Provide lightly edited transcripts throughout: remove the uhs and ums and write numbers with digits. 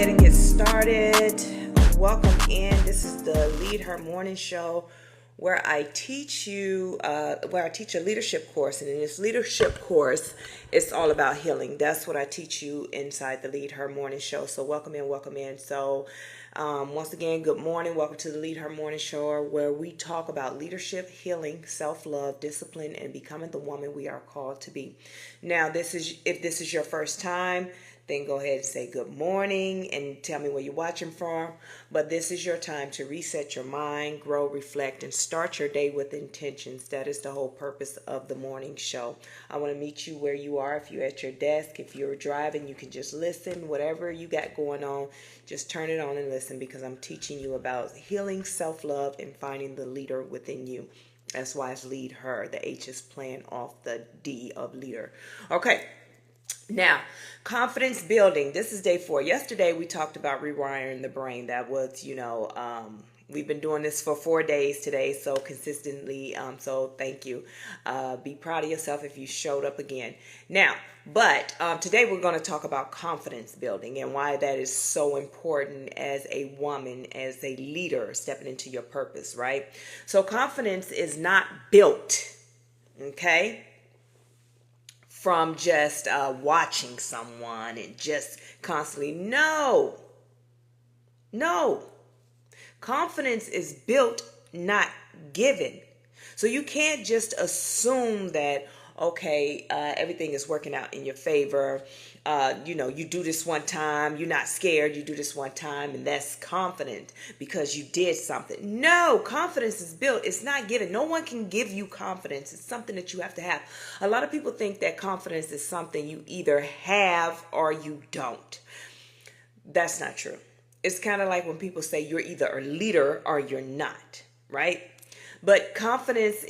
ahead and get started. Welcome in. This is the Lead Her Morning Show, where I teach you, a leadership course. And in this leadership course, it's all about healing. That's what I teach you inside the Lead Her Morning Show. So welcome in, welcome in. So once again, good morning. Welcome to the Lead Her Morning Show, where we talk about leadership, healing, self-love, discipline, and becoming the woman we are called to be. Now, if this is your first time, then go ahead and say good morning and tell me where you're watching from. But this is your time to reset your mind, grow, reflect, and start your day with intentions. That is the whole purpose of the morning show. I want to meet you where you are. If you're at your desk, if you're driving, you can just listen. Whatever you got going on, just turn it on and listen, because I'm teaching you about healing, self-love, and finding the leader within you. That's why it's Lead Her. The H is playing off the D of leader. Okay. Now, confidence building. This is day 4. Yesterday, we talked about rewiring the brain. That was, we've been doing this for 4 days today, so consistently. So thank you. Be proud of yourself if you showed up again. Now, but today we're going to talk about confidence building and why that is so important as a woman, as a leader, stepping into your purpose, right? So confidence is not built, okay, from just watching someone and just constantly. No. Confidence is built, not given. So you can't just assume that, okay, everything is working out in your favor. You do this one time, you're not scared, you do this one time, and that's confident because you did something. No, confidence is built. It's not given. No one can give you confidence. It's something that you have to have. A lot of people think that confidence is something you either have or you don't. That's not true. It's kind of like when people say you're either a leader or you're not, right? But confidence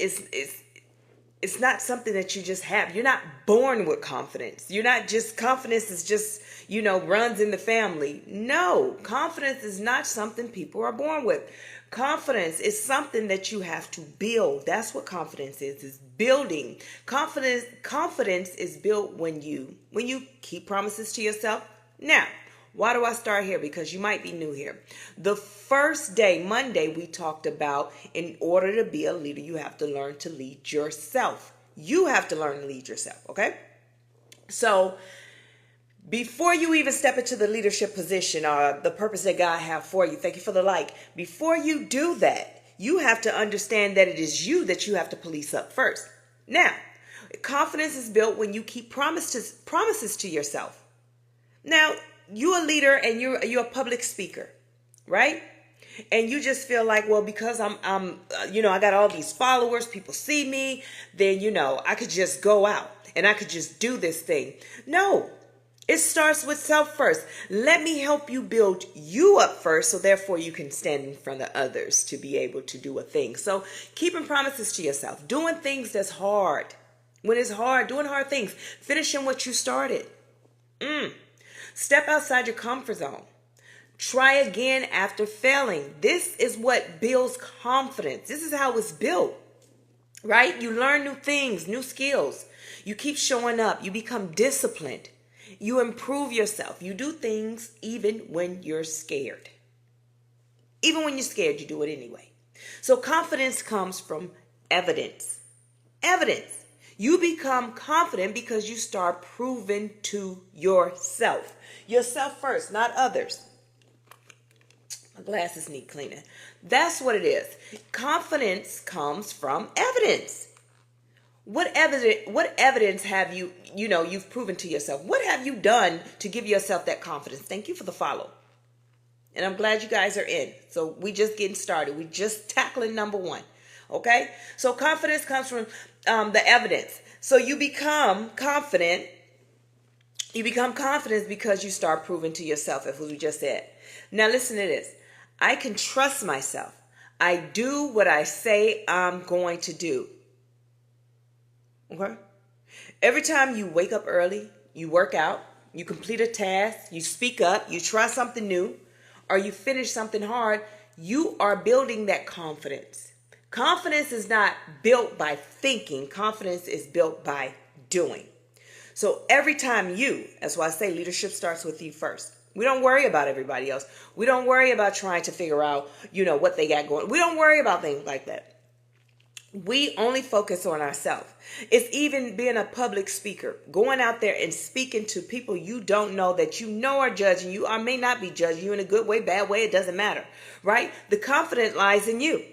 it's not something that you just have. You're not born with confidence. You're not just, confidence is just, runs in the family. No, confidence is not something people are born with. Confidence is something that you have to build. That's what confidence is building. Confidence is built when you keep promises to yourself. Now, why do I start here? Because you might be new here. The first day, Monday, we talked about in order to be a leader, you have to learn to lead yourself. You have to learn to lead yourself, okay? So before you even step into the leadership position or the purpose that God has for you, thank you for the like. Before you do that, you have to understand that it is you that you have to police up first. Now, confidence is built when you keep promises to yourself. Now, you're a leader and you're a public speaker, right? And you just feel like, well, because I'm I got all these followers, people see me, then, I could just go out and I could just do this thing. No, it starts with self first. Let me help you build you up first, so therefore you can stand in front of others to be able to do a thing. So keeping promises to yourself, doing things that's hard. When it's hard, doing hard things, finishing what you started. Step outside your comfort zone. Try again after failing. This is what builds confidence. This is how it's built, right? You learn new things, new skills. You keep showing up. You become disciplined. You improve yourself. You do things even when you're scared. Even when you're scared, you do it anyway. So confidence comes from evidence. Evidence. You become confident because you start proving to yourself. Yourself first, not others. My glasses need cleaning. That's what it is. Confidence comes from evidence. What evidence have you've proven to yourself? What have you done to give yourself that confidence? Thank you for the follow. And I'm glad you guys are in. So we just getting started. We just tackling number 1. Okay? So confidence comes from the evidence. So you become confident. You become confident because you start proving to yourself, as we just said. Now listen to this. I can trust myself. I do what I say I'm going to do. Okay? Every time you wake up early, you work out, you complete a task, you speak up, you try something new, or you finish something hard, you are building that confidence. Confidence is not built by thinking. Confidence is built by doing. So every time that's why I say leadership starts with you first. We don't worry about everybody else. We don't worry about trying to figure out, what they got going. We don't worry about things like that. We only focus on ourselves. It's even being a public speaker, going out there and speaking to people you don't know that are judging you or may not be judging you in a good way, bad way. It doesn't matter, right? The confidence lies in you.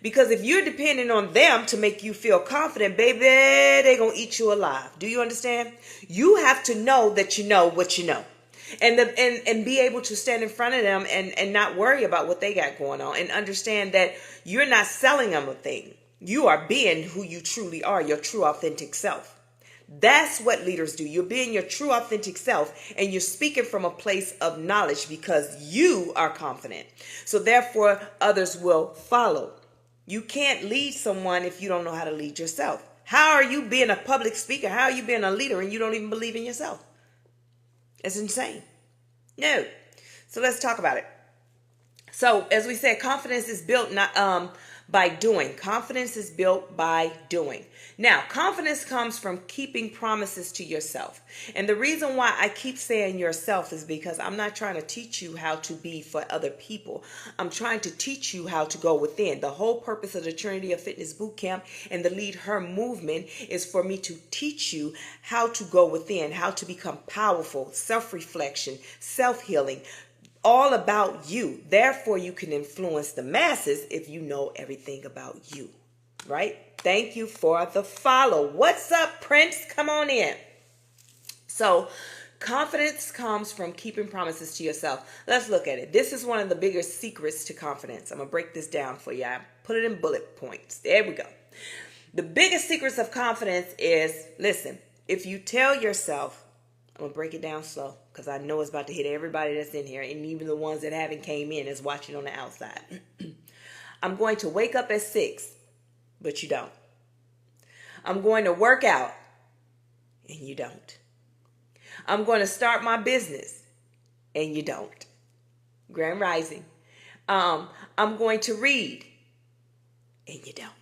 Because if you're depending on them to make you feel confident, baby, they're going to eat you alive. Do you understand? You have to know that you know what you know. And be able to stand in front of them and not worry about what they got going on. And understand that you're not selling them a thing. You are being who you truly are, your true authentic self. That's what leaders do. You're being your true authentic self, and you're speaking from a place of knowledge because you are confident. So therefore, others will follow. You can't lead someone if you don't know how to lead yourself. How are you being a public speaker? How are you being a leader and you don't even believe in yourself? It's insane. No. So let's talk about it. So as we said, confidence is built by doing. Confidence is built by doing. Now, confidence comes from keeping promises to yourself. And the reason why I keep saying yourself is because I'm not trying to teach you how to be for other people. I'm trying to teach you how to go within. The whole purpose of the Trinity of Fitness Bootcamp and the LeadHER movement is for me to teach you how to go within, how to become powerful, self-reflection, self-healing, all about you. Therefore, you can influence the masses if you know everything about you, right? Thank you for the follow. What's up, Prince? Come on in. So confidence comes from keeping promises to yourself. Let's look at it. This is one of the biggest secrets to confidence. I'm going to break this down for you. I put it in bullet points. There we go. The biggest secrets of confidence is, listen, if you tell yourself, I'm going to break it down slow because I know it's about to hit everybody that's in here, and even the ones that haven't came in is watching on the outside. I'm going to wake up at 6, but you don't. I'm going to work out, and you don't. I'm going to start my business, and you don't. Grand Rising. I'm going to read, and you don't.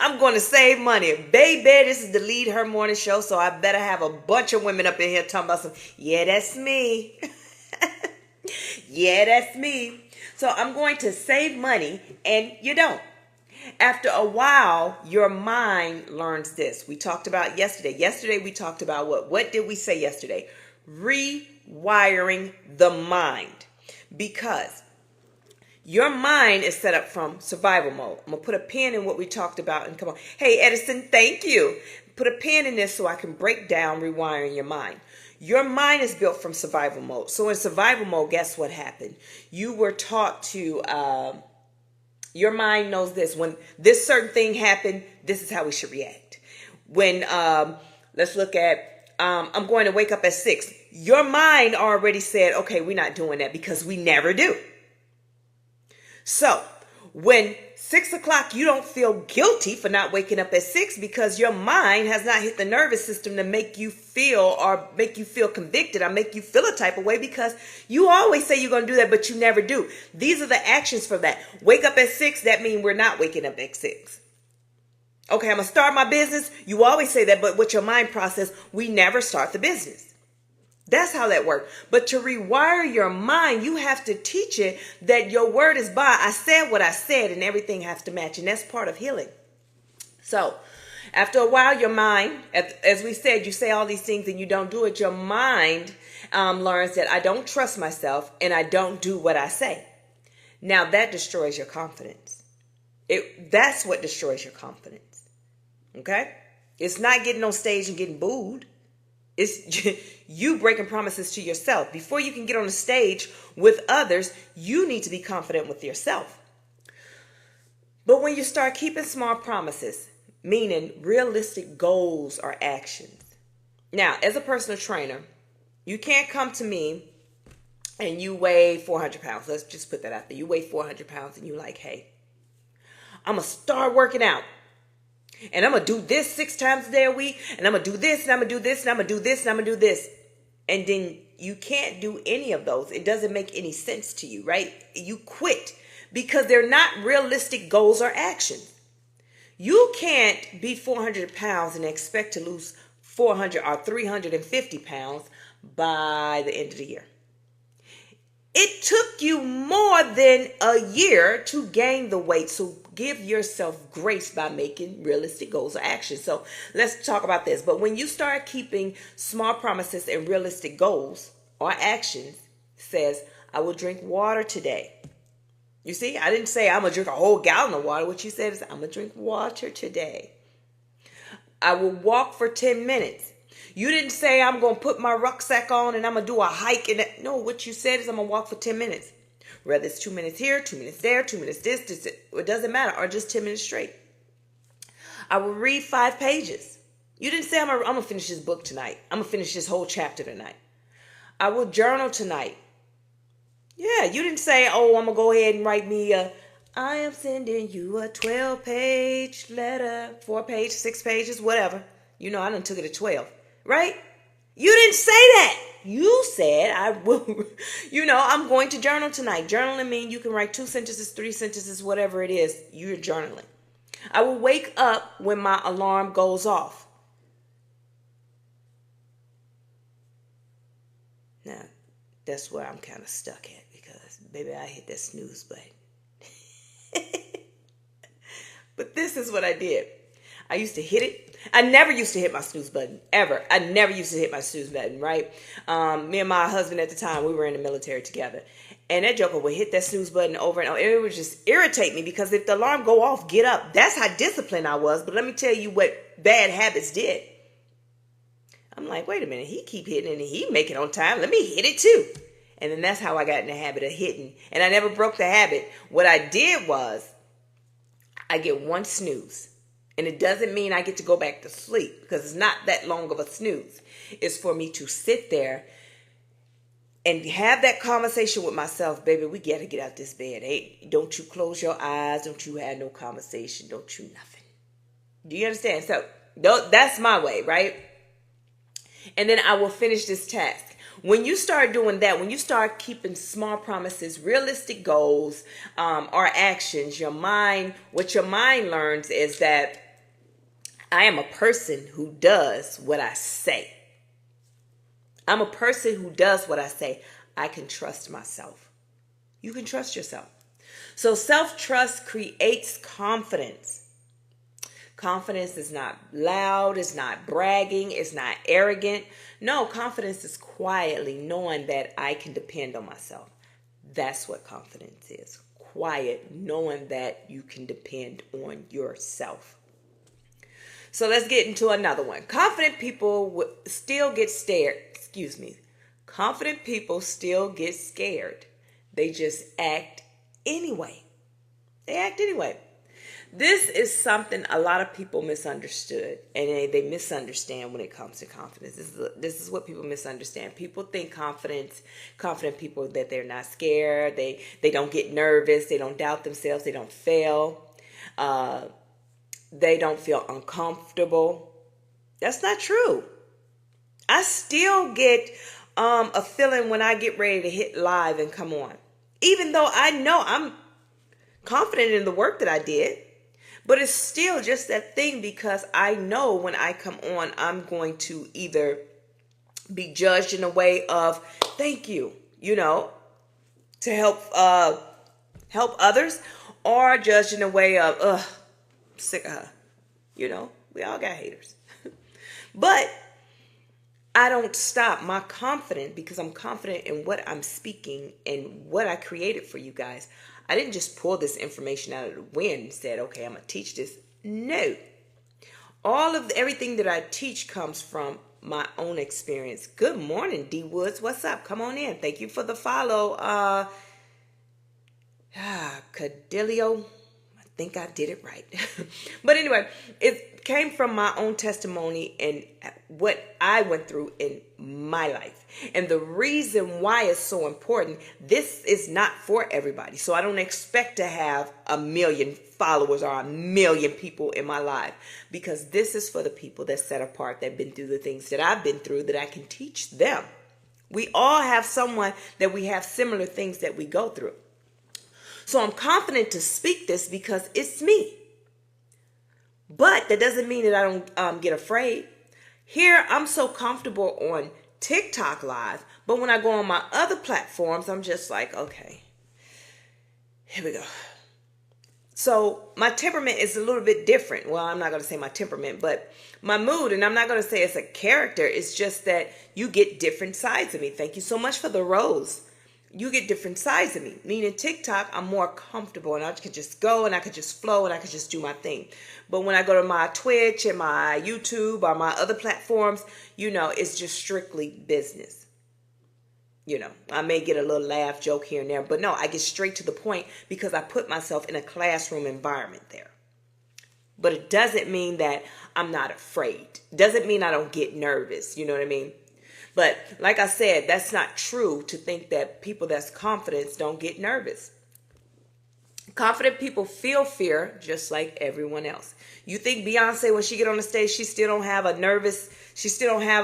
I'm going to save money. Baby, this is the LeadHER morning show, so I better have a bunch of women up in here talking about yeah, that's me. Yeah, that's me. So I'm going to save money, and you don't. After a while, your mind learns this. We talked about yesterday. Yesterday, we talked about what? What did we say yesterday? Rewiring the mind. Because your mind is set up from survival mode. I'm going to put a pin in what we talked about and come on. Hey, Edison, thank you. Put a pin in this so I can break down rewiring your mind. Your mind is built from survival mode. So in survival mode, guess what happened? You were taught to, your mind knows this. When this certain thing happened, this is how we should react. When, let's look at, I'm going to wake up at 6. Your mind already said, okay, we're not doing that because we never do. So when 6 o'clock, you don't feel guilty for not waking up at 6 because your mind has not hit the nervous system to make you feel convicted or make you feel a type of way because you always say you're going to do that, but you never do. These are the actions for that. Wake up at 6. That means we're not waking up at 6. Okay, I'm going to start my business. You always say that, but with your mind process, we never start the business. That's how that works. But to rewire your mind, you have to teach it that your word is bond. I said what I said and everything has to match. And that's part of healing. So after a while, your mind, as we said, you say all these things and you don't do it. Your mind learns that I don't trust myself and I don't do what I say. Now that destroys your confidence. That's what destroys your confidence. Okay? It's not getting on stage and getting booed. It's you breaking promises to yourself. Before you can get on the stage with others, you need to be confident with yourself. But when you start keeping small promises, meaning realistic goals or actions. Now, as a personal trainer, you can't come to me and you weigh 400 pounds. Let's just put that out there. You weigh 400 pounds and you're like, hey, I'm going to start working out. And I'm going to do this 6 times a day a week. And I'm going to do this and I'm going to do this and I'm going to do this and I'm going to do this. And then you can't do any of those. It doesn't make any sense to you, right? You quit because they're not realistic goals or actions. You can't be 400 pounds and expect to lose 400 or 350 pounds by the end of the year. It took you more than a year to gain the weight. So give yourself grace by making realistic goals or actions. So let's talk about this. But when you start keeping small promises and realistic goals or actions, says, I will drink water today. You see, I didn't say I'm going to drink a whole gallon of water. What you said is, I'm going to drink water today. I will walk for 10 minutes. You didn't say I'm going to put my rucksack on and I'm going to do a hike. No, what you said is I'm going to walk for 10 minutes. Whether it's 2 minutes here, 2 minutes there, 2 minutes this, it doesn't matter. Or just 10 minutes straight. I will read 5 pages. You didn't say I'm going to finish this book tonight. I'm going to finish this whole chapter tonight. I will journal tonight. Yeah, you didn't say, oh, I'm going to go ahead and write me I am sending you a 12-page letter, 4 page, 6 pages, whatever. You know, I done took it to 12. Right? You didn't say that. You said I will, I'm going to journal tonight. Journaling means you can write 2 sentences, 3 sentences, whatever it is. You're journaling. I will wake up when my alarm goes off. Now, that's where I'm kind of stuck at because, baby, I hit that snooze button. But this is what I did. I used to hit it. I never used to hit my snooze button, ever. I never used to hit my snooze button, right? Me and my husband at the time, we were in the military together. And that joker would hit that snooze button over and over. It would just irritate me because if the alarm go off, get up. That's how disciplined I was. But let me tell you what bad habits did. I'm like, wait a minute. He keep hitting and he make it on time. Let me hit it too. And then that's how I got in the habit of hitting. And I never broke the habit. What I did was I get 1 snooze. And it doesn't mean I get to go back to sleep because it's not that long of a snooze. It's for me to sit there and have that conversation with myself. Baby, we got to get out this bed. Hey, don't you close your eyes. Don't you have no conversation. Don't you nothing. Do you understand? So that's my way, right? And then I will finish this task. When you start doing that, when you start keeping small promises, realistic goals, or actions, what your mind learns is that I am a person who does what I say. I'm a person who does what I say. I can trust myself. You can trust yourself. So self-trust creates confidence. Confidence is not loud, it's not bragging, it's not arrogant. No, confidence is quietly knowing that I can depend on myself. That's what confidence is. Quiet, knowing that you can depend on yourself. So let's get into another one. Confident people still get scared. Confident people still get scared. They just act anyway. They act anyway. This is something a lot of people misunderstood, and they misunderstand when it comes to confidence. This is what people misunderstand. People think confident people, that they're not scared. They don't get nervous. They don't doubt themselves. They don't fail. They don't feel uncomfortable. That's not true. I still get a feeling when I get ready to hit live and come on. Even though I know I'm confident in the work that I did. But it's still just that thing because I know when I come on, I'm going to either be judged in a way of thank you, to help others, or judged in a way of I'm sick of her. We all got haters. But I don't stop my confidence because I'm confident in what I'm speaking and what I created for you guys. I didn't just pull this information out of the wind and said, okay, I'm going to teach this. No. Everything that I teach comes from my own experience. Good morning, D Woods. What's up? Come on in. Thank you for the follow. Cadillo. I think I did it right. But anyway, it came from my own testimony and what I went through in my life. And the reason why it's so important, this is not for everybody. So I don't expect to have 1 million followers or 1 million people in my life, because this is for the people that set apart, that have been through the things that I've been through, that I can teach them. We all have someone that we have similar things that we go through. So I'm confident to speak this because it's me. But that doesn't mean that I don't get afraid. Here, I'm so comfortable on TikTok live. But when I go on my other platforms, I'm just like, okay, here we go. So my temperament is a little bit different. Well, I'm not going to say my temperament, but my mood, and I'm not going to say it's a character. It's just that you get different sides of me. Thank you so much for the rose. You get different sides of me. Meaning TikTok, I'm more comfortable and I could just go and I could just flow and I could just do my thing. But when I go to my Twitch and my YouTube or my other platforms, it's just strictly business. I may get a little laugh joke here and there, but no, I get straight to the point because I put myself in a classroom environment there. But it doesn't mean that I'm not afraid. Doesn't mean I don't get nervous. You know what I mean? But like I said, that's not true to think that people that's confident don't get nervous. Confident people feel fear just like everyone else. You think Beyonce, when she get on the stage, she still don't have her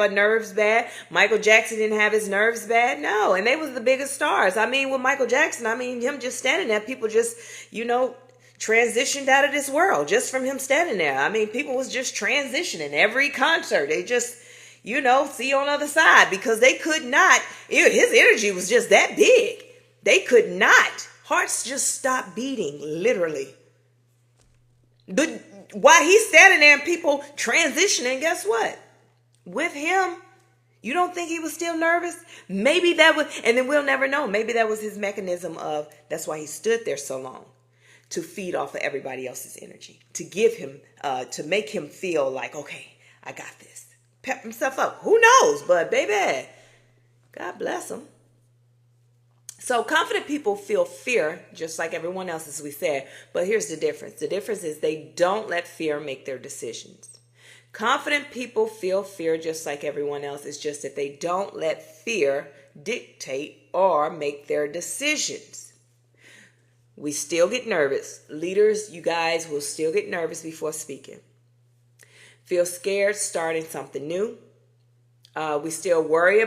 nerves bad? Michael Jackson didn't have his nerves bad? No, and they was the biggest stars. I mean, with Michael Jackson, him just standing there, people just, transitioned out of this world just from him standing there. I mean, people was just transitioning every concert. They just, see you on the other side because they could not, his energy was just that big. They could not. Hearts just stopped beating, literally. But while he's standing there and people transitioning, guess what? With him, you don't think he was still nervous? Maybe that was, and then we'll never know. Maybe that was his mechanism that's why he stood there so long, to feed off of everybody else's energy, to give him, to make him feel like, okay, I got this. Pep himself up. Who knows? But baby, God bless him. So confident people feel fear just like everyone else, as we said. But here's the difference. The difference is they don't let fear make their decisions. Confident people feel fear just like everyone else. It's just that they don't let fear dictate or make their decisions. We still get nervous. Leaders, you guys will still get nervous before speaking. Feel scared starting something new. We still worry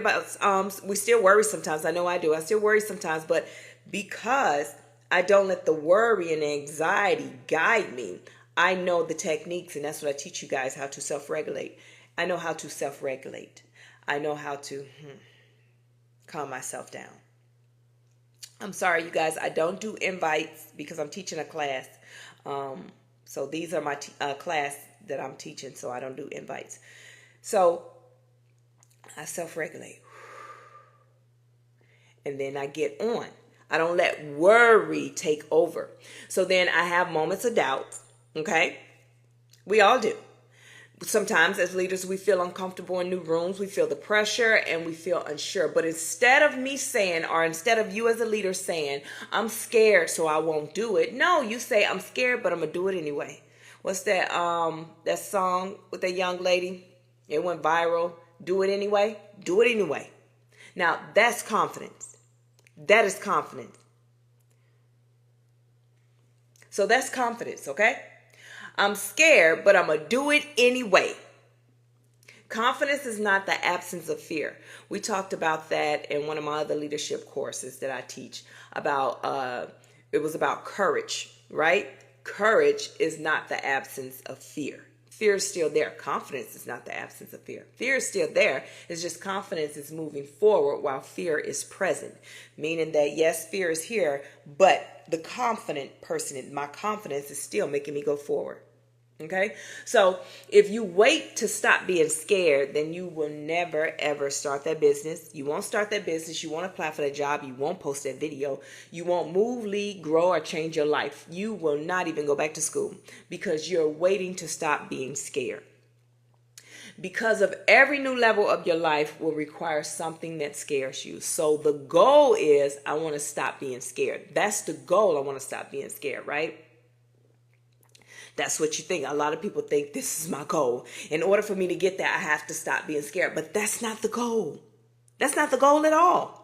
sometimes. I know I do. I still worry sometimes, but because I don't let the worry and anxiety guide me, I know the techniques, and that's what I teach you guys, how to self-regulate. I know how to self-regulate. I know how to calm myself down. I'm sorry, you guys, I don't do invites because I'm teaching a class. So these are my class that I'm teaching, so I don't do invites. So I self-regulate. And then I get on. I don't let worry take over. So then I have moments of doubt. Okay? We all do. Sometimes as leaders, we feel uncomfortable in new rooms. We feel the pressure and we feel unsure. But instead of me saying, or instead of you as a leader saying, I'm scared, so I won't do it. No, you say, I'm scared, but I'm going to do it anyway. What's that song with that young lady? It went viral. Do it anyway. Do it anyway. Now, that's confidence. That is confidence. So that's confidence, okay? I'm scared, but I'm going to do it anyway. Confidence is not the absence of fear. We talked about that in one of my other leadership courses that I teach about, it was about courage, right? Courage is not the absence of fear. Fear is still there. Confidence is not the absence of fear. Fear is still there. It's just confidence is moving forward while fear is present. Meaning that, yes, fear is here, but the confident person, my confidence is still making me go forward. Okay? So if you wait to stop being scared, then you will never, ever start that business. You won't start that business. You won't apply for that job. You won't post that video. You won't move, lead, grow, or change your life. You will not even go back to school because you're waiting to stop being scared. Because of every new level of your life will require something that scares you. So the goal is, I want to stop being scared. That's the goal. I want to stop being scared, right? That's what you think. A lot of people think this is my goal. In order for me to get there, I have to stop being scared. But that's not the goal. That's not the goal at all.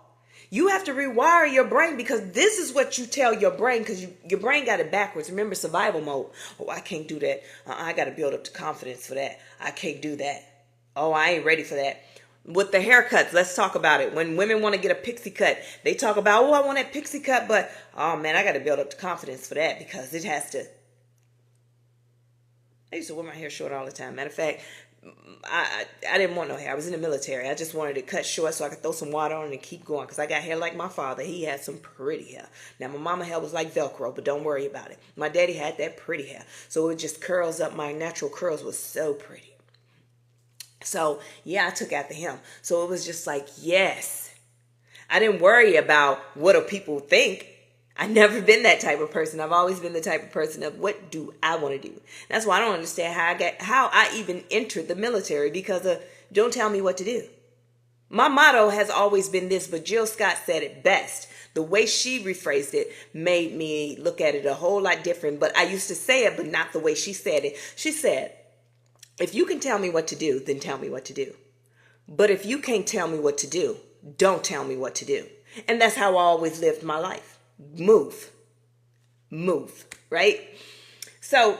You have to rewire your brain because this is what you tell your brain because your brain got it backwards. Remember survival mode. Oh, I can't do that. I got to build up the confidence for that. I can't do that. Oh, I ain't ready for that. With the haircuts, let's talk about it. When women want to get a pixie cut, they talk about, oh, I want that pixie cut, but oh man, I got to build up the confidence for that because it has to. I used to wear my hair short all the time. Matter of fact, I didn't want no hair. I was in the military. I just wanted to cut short so I could throw some water on it and keep going, because I got hair like my father. He had some pretty hair. Now, my mama hair was like Velcro, but don't worry about it. My daddy had that pretty hair, so it just curls up. My natural curls was so pretty. So, yeah, I took after him. So it was just like, yes. I didn't worry about what do people think. I've never been that type of person. I've always been the type of person of what do I want to do. That's why I don't understand how I even entered the military, because of don't tell me what to do. My motto has always been this, but Jill Scott said it best. The way she rephrased it made me look at it a whole lot different. But I used to say it, but not the way she said it. She said, if you can tell me what to do, then tell me what to do. But if you can't tell me what to do, don't tell me what to do. And that's how I always lived my life. Move, right? So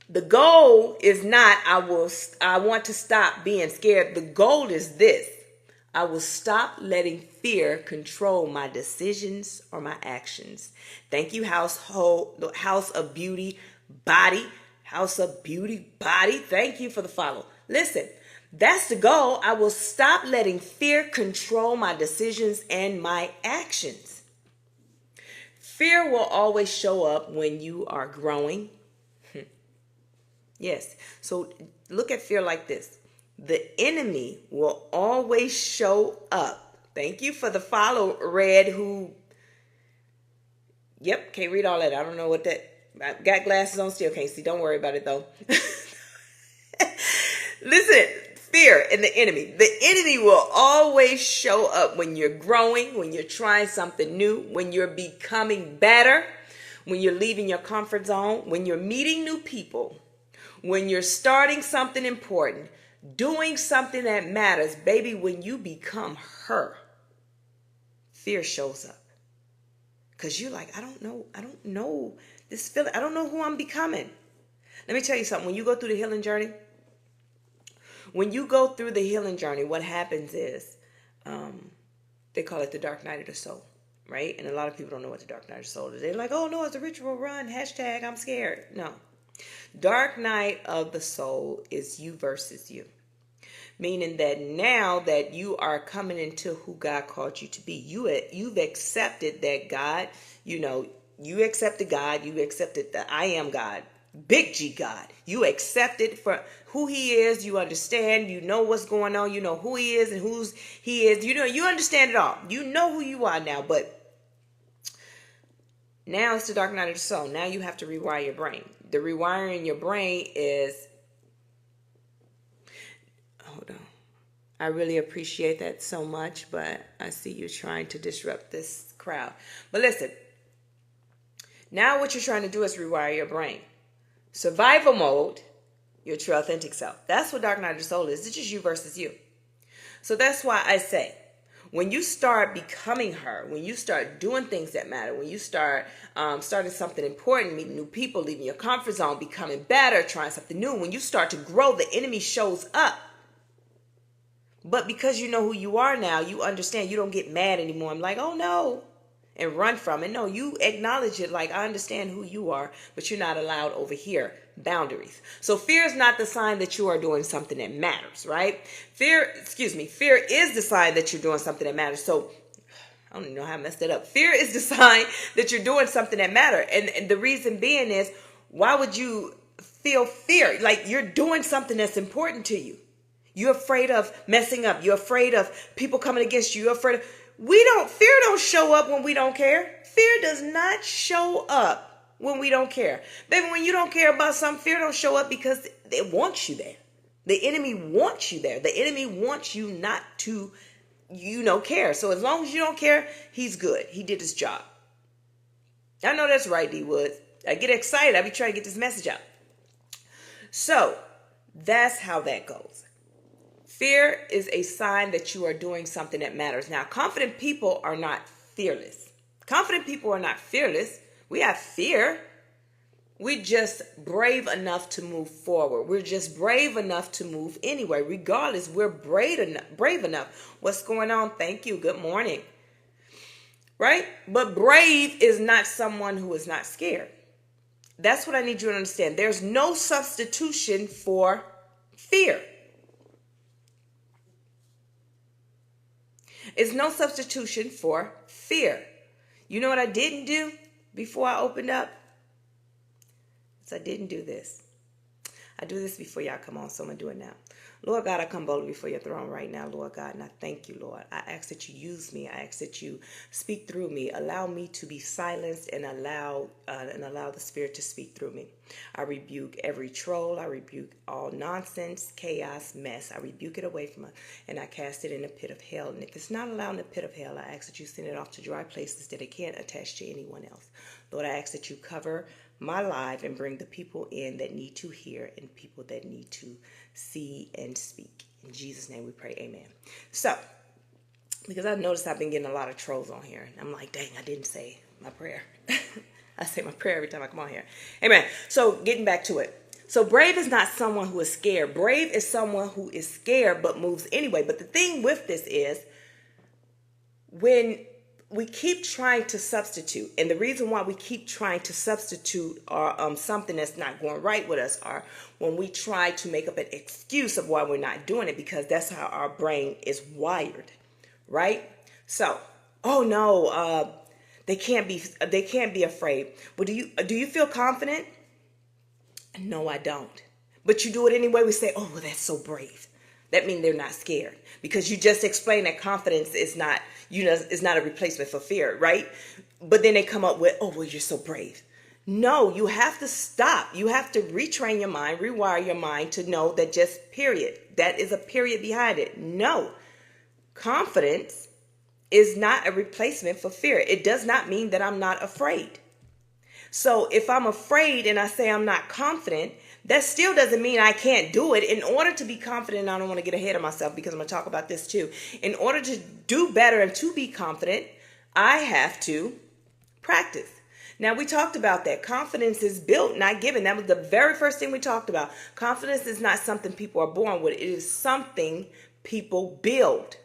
the goal is not, I want to stop being scared. The goal is this: I will stop letting fear control my decisions or my actions. Thank you, House of Beauty Body. House of Beauty Body. Thank you for the follow. Listen, that's the goal. I will stop letting fear control my decisions and my actions. Fear will always show up when you are growing. Yes. So look at fear like this. The enemy will always show up. Thank you for the follow, Red, who, yep, can't read all that. I don't know what that, I got glasses on, still can't see. Don't worry about it though. Listen, fear and the enemy. The enemy will always show up when you're growing, when you're trying something new, when you're becoming better, when you're leaving your comfort zone, when you're meeting new people, when you're starting something important, doing something that matters. Baby, when you become her, fear shows up. Because you're like, I don't know this feeling. I don't know who I'm becoming. Let me tell you something. When you go through the healing journey, what happens is, they call it the dark night of the soul, right? And a lot of people don't know what the dark night of the soul is. They're like, oh no, it's a ritual run, hashtag I'm scared. No. Dark night of the soul is you versus you. Meaning that now that you are coming into who God called you to be, you've accepted that God, you accepted God, you accepted the I am God, big G God. You accepted for who he is, you understand, you know what's going on, you know who he is and whose he is, you understand it all. You know who you are now, but now it's the dark night of the soul. Now you have to rewire your brain. The rewiring your brain is, hold on. I really appreciate that so much, but I see you trying to disrupt this crowd. But listen, now what you're trying to do is rewire your brain. Survival mode, your true authentic self. That's what dark night of the soul is. It's just you versus you. So that's why I say, when you start becoming her, when you start doing things that matter, when you start starting something important, meeting new people, leaving your comfort zone, becoming better, trying something new, when you start to grow, the enemy shows up. But because you know who you are now, you understand, you don't get mad anymore. I'm like, oh no, and run from it. No, you acknowledge it like, I understand who you are, but you're not allowed over here. Boundaries. So fear is not the sign that you are doing something that matters, right? Fear is the sign that you're doing something that matters. So I don't even know how I messed it up. Fear is the sign that you're doing something that matters. And the reason being is, why would you feel fear? Like you're doing something that's important to you. You're afraid of messing up. You're afraid of people coming against you. You're afraid of, fear don't show up when we don't care. Fear does not show up when we don't care. Baby, when you don't care about something, fear don't show up because it wants you there. The enemy wants you there. The enemy wants you not to, care. So as long as you don't care, he's good. He did his job. I know that's right, D Woods. I get excited. I be trying to get this message out. So that's how that goes. Fear is a sign that you are doing something that matters. Now, confident people are not fearless. Confident people are not fearless. We have fear. We're just brave enough to move forward. We're just brave enough to move anyway. Regardless, we're brave enough. What's going on? Thank you. Good morning. Right? But brave is not someone who is not scared. That's what I need you to understand. There's no substitution for Fear is no substitution for fear. You know what I didn't do before I opened up? I didn't do this. I do this before y'all come on, so I'm going to do it now. Lord God, I come boldly before your throne right now, Lord God, and I thank you, Lord. I ask that you use me. I ask that you speak through me. Allow me to be silenced and allow the Spirit to speak through me. I rebuke every troll. I rebuke all nonsense, chaos, mess. I rebuke it away from us, and I cast it in the pit of hell. And if it's not allowed in the pit of hell, I ask that you send it off to dry places that it can't attach to anyone else. Lord, I ask that you cover my life and bring the people in that need to hear and people that need to see and speak. In Jesus' name we pray, amen. So, because I've noticed I've been getting a lot of trolls on here. And I'm like, dang, I didn't say my prayer. I say my prayer every time I come on here. Amen. So, getting back to it. So, brave is not someone who is scared. Brave is someone who is scared but moves anyway. But the thing with this is, when we keep trying to substitute, and the reason why we keep trying to substitute or something that's not going right with us, are when we try to make up an excuse of why we're not doing it, because that's how our brain is wired, right? So, oh no, they can't be afraid. Well, do you feel confident? No, I don't. But you do it anyway. We say, oh, well, that's so brave. That means they're not scared, because you just explained that confidence is not, is not a replacement for fear, right? But then they come up with, oh, well, you're so brave. No, you have to stop. You have to retrain your mind, rewire your mind to know that just period. That is a period behind it. No, confidence is not a replacement for fear. It does not mean that I'm not afraid. So if I'm afraid and I say I'm not confident, that still doesn't mean I can't do it. In order to be confident, I don't want to get ahead of myself because I'm going to talk about this too. In order to do better and to be confident, I have to practice. Now, we talked about that. Confidence is built, not given. That was the very first thing we talked about. Confidence is not something people are born with. It is something people build.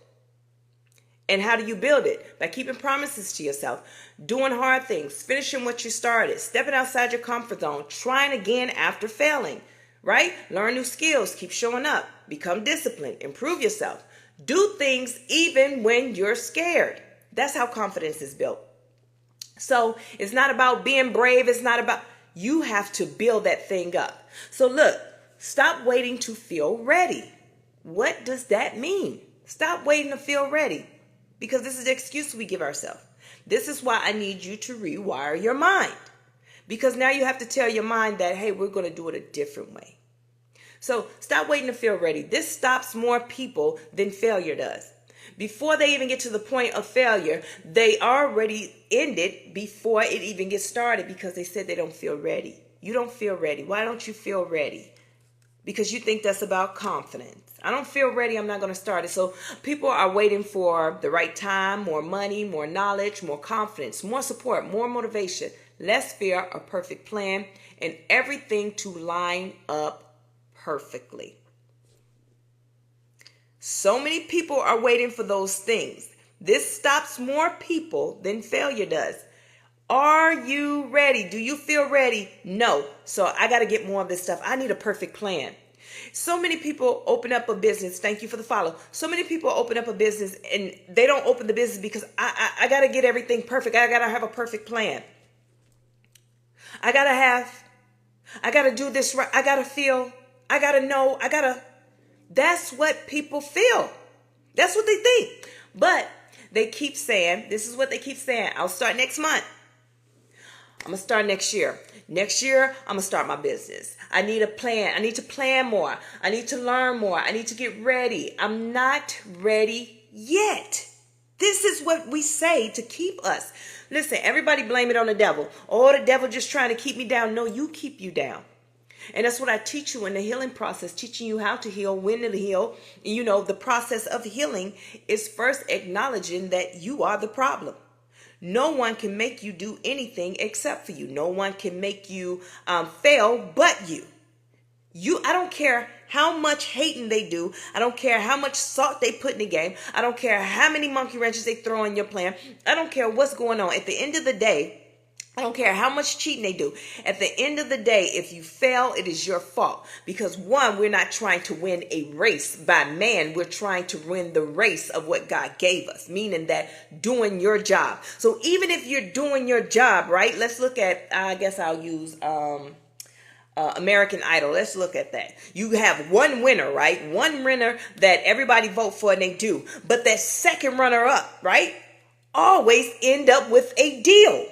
And how do you build it? By keeping promises to yourself, doing hard things, finishing what you started, stepping outside your comfort zone, trying again after failing, right? Learn new skills, keep showing up, become disciplined, improve yourself, do things even when you're scared. That's how confidence is built. So it's not about being brave. It's not about, you have to build that thing up. So look, stop waiting to feel ready. What does that mean? Stop waiting to feel ready. Because this is the excuse we give ourselves. This is why I need you to rewire your mind. Because now you have to tell your mind that, hey, we're going to do it a different way. So stop waiting to feel ready. This stops more people than failure does. Before they even get to the point of failure, they already ended before it even gets started because they said they don't feel ready. You don't feel ready. Why don't you feel ready? Because you think that's about confidence. I don't feel ready, I'm not going to start it. So people are waiting for the right time, more money, more knowledge, more confidence, more support, more motivation, less fear, a perfect plan, and everything to line up perfectly. So many people are waiting for those things. This stops more people than failure does. Are you ready? Do you feel ready? No. So I got to get more of this stuff. I need a perfect plan. So many people open up a business. Thank you for the follow. So many people open up a business and they don't open the business because I got to get everything perfect. I got to have a perfect plan. I got to do this right. I got to feel, I got to know, that's what people feel. That's what they think. But they keep saying, this is what they keep saying. I'll start next month. I'm going to start next year. Next year, I'm going to start my business. I need a plan. I need to plan more. I need to learn more. I need to get ready. I'm not ready yet. This is what we say to keep us. Listen, everybody blame it on the devil. Oh, the devil just trying to keep me down. No, you keep you down. And that's what I teach you in the healing process, teaching you how to heal, when to heal. You know, the process of healing is first acknowledging that you are the problem. No one can make you do anything except for you. No one can make you fail but you. I don't care how much hating they do. I don't care how much salt they put in the game. I don't care how many monkey wrenches they throw in your plan. I don't care what's going on. At the end of the day, I don't care how much cheating they do. At the end of the day, if you fail, it is your fault. Because one, we're not trying to win a race by man. We're trying to win the race of what God gave us, meaning that doing your job. So even if you're doing your job, right? Let's look at, I guess I'll use American Idol. Let's look at that. You have one winner, right? One winner that everybody vote for and they do. But that second runner up, right? Always end up with a deal.